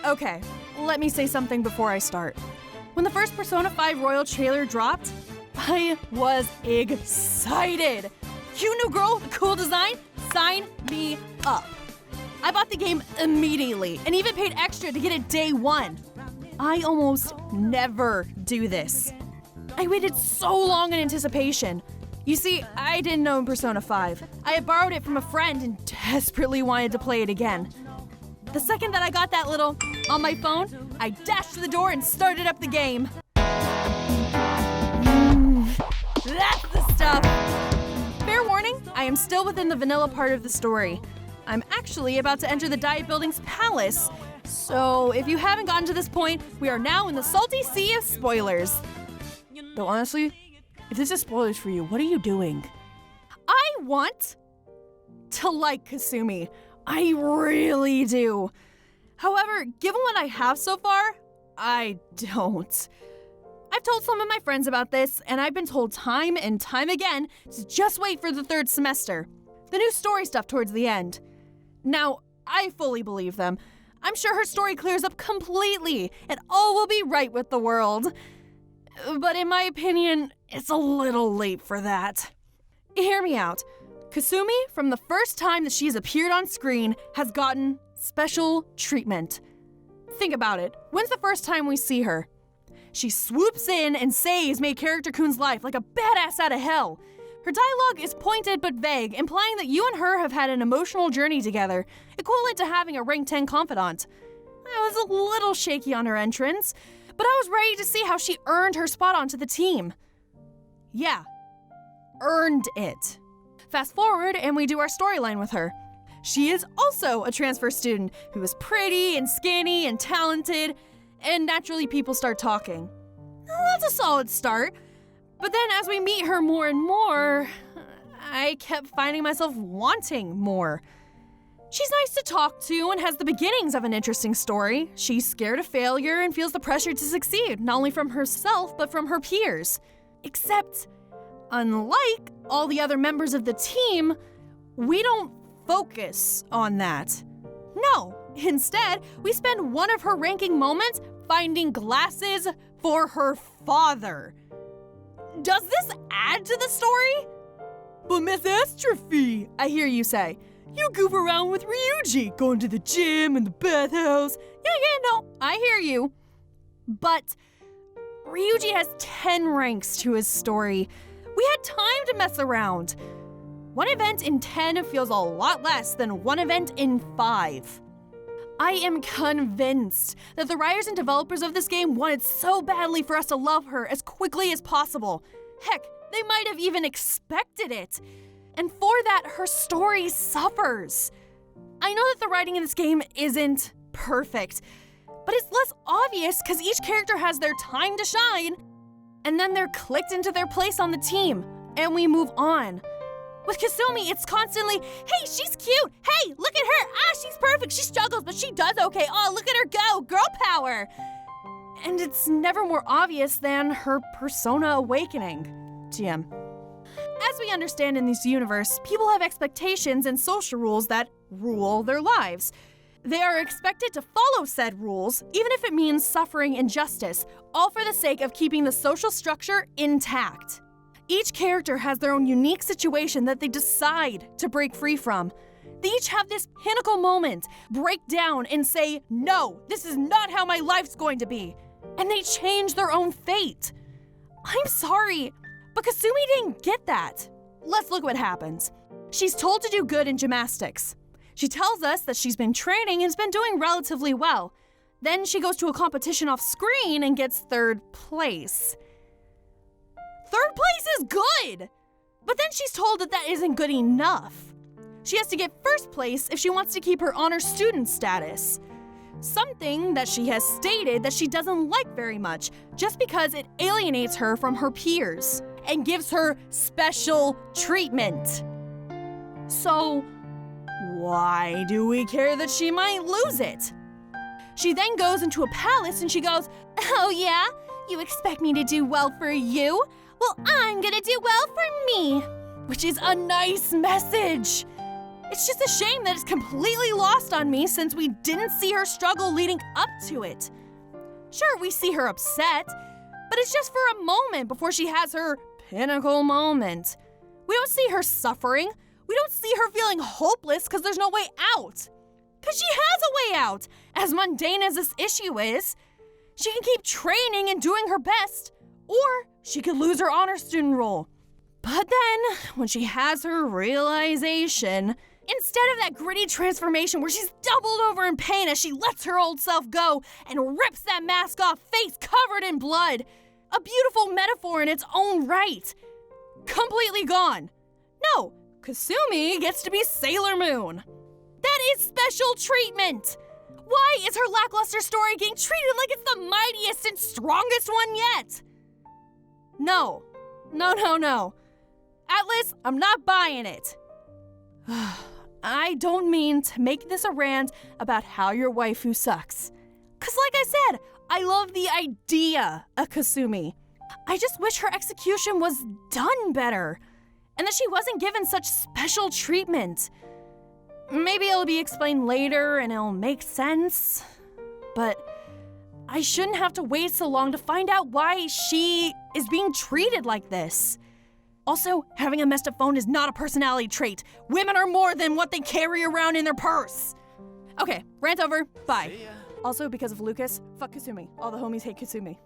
Okay, let me say something before I start. When the first Persona 5 Royal trailer dropped, I was excited. Cute new girl, cool design, sign me up. I bought the game immediately and even paid extra to get it day one. I almost never do this. I waited so long in anticipation. You see, I didn't own Persona 5. I had borrowed it from a friend and desperately wanted to play it again. The second that I got that little on my phone, I dashed to the door and started up the game. That's the stuff. Fair warning, I am still within the vanilla part of the story. I'm actually about to enter the Diet Building's palace. So if you haven't gotten to this point, we are now in the salty sea of spoilers. Though honestly, if this is spoilers for you, what are you doing? I want to like Kasumi. I really do. However, given what I have so far, I don't. I've told some of my friends about this, and I've been told time and time again to just wait for the third semester. The new story stuff towards the end. Now, I fully believe them. I'm sure her story clears up completely, and all will be right with the world. But in my opinion, it's a little late for that. Hear me out. Kasumi, from the first time that she's appeared on screen, has gotten special treatment. Think about it. When's the first time we see her? She swoops in and saves Main Character Kun's life like a badass out of hell. Her dialogue is pointed but vague, implying that you and her have had an emotional journey together, equivalent to having a rank 10 confidant. I was a little shaky on her entrance, but I was ready to see how she earned her spot onto the team. Yeah, earned it. Fast forward and we do our storyline with her. She is also a transfer student who is pretty and skinny and talented, and naturally people start talking. That's a solid start. But then as we meet her more and more, I kept finding myself wanting more. She's nice to talk to and has the beginnings of an interesting story. She's scared of failure and feels the pressure to succeed, not only from herself, but from her peers. Except, unlike all the other members of the team, we don't focus on that. No, instead, we spend one of her ranking moments finding glasses for her father. Does this add to the story? But Miss Astrophy, I hear you say, you goof around with Ryuji, going to the gym and the bathhouse. Yeah, no, I hear you. But Ryuji has 10 ranks to his story. We had time to mess around. One event in 10 feels a lot less than one event in 5. I am convinced that the writers and developers of this game wanted so badly for us to love her as quickly as possible. Heck, they might have even expected it. And for that, her story suffers. I know that the writing in this game isn't perfect, but it's less obvious because each character has their time to shine, and then they're clicked into their place on the team, and we move on. With Kasumi, it's constantly, hey, she's cute. Hey, look at her. She's perfect. She struggles, but she does okay. Oh, look at her go. Girl power. And it's never more obvious than her persona awakening. GM. As we understand in this universe, people have expectations and social rules that rule their lives. They are expected to follow said rules, even if it means suffering injustice, all for the sake of keeping the social structure intact. Each character has their own unique situation that they decide to break free from. They each have this pinnacle moment, break down and say, no, this is not how my life's going to be. And they change their own fate. I'm sorry, but Kasumi didn't get that. Let's look what happens. She's told to do good in gymnastics. She tells us that she's been training and has been doing relatively well. Then she goes to a competition off screen and gets 3rd place. 3rd place is good! But then she's told that that isn't good enough. She has to get 1st place if she wants to keep her honor student status. Something that she has stated that she doesn't like very much, just because it alienates her from her peers and gives her special treatment. So, why do we care that she might lose it? She then goes into a palace and she goes, oh yeah? You expect me to do well for you? Well, I'm gonna do well for me. Which is a nice message. It's just a shame that it's completely lost on me since we didn't see her struggle leading up to it. Sure, we see her upset, but it's just for a moment before she has her pinnacle moment. We don't see her suffering. We don't see her feeling hopeless because there's no way out. Because she has a way out. As mundane as this issue is, she can keep training and doing her best, or she could lose her honor student role. But then, when she has her realization, instead of that gritty transformation where she's doubled over in pain as she lets her old self go and rips that mask off, face covered in blood, a beautiful metaphor in its own right, completely gone. No, Kasumi gets to be Sailor Moon. That is special treatment. Why is her lackluster story getting treated like it's the mightiest and strongest one yet? No. Atlas, I'm not buying it. I don't mean to make this a rant about how your waifu sucks. Cause like I said, I love the idea of Kasumi. I just wish her execution was done better, and that she wasn't given such special treatment. Maybe it'll be explained later and it'll make sense, but I shouldn't have to wait so long to find out why she is being treated like this. Also, having a messed up phone is not a personality trait. Women are more than what they carry around in their purse. Okay, rant over, bye. Also, because of Lucas, fuck Kasumi. All the homies hate Kasumi.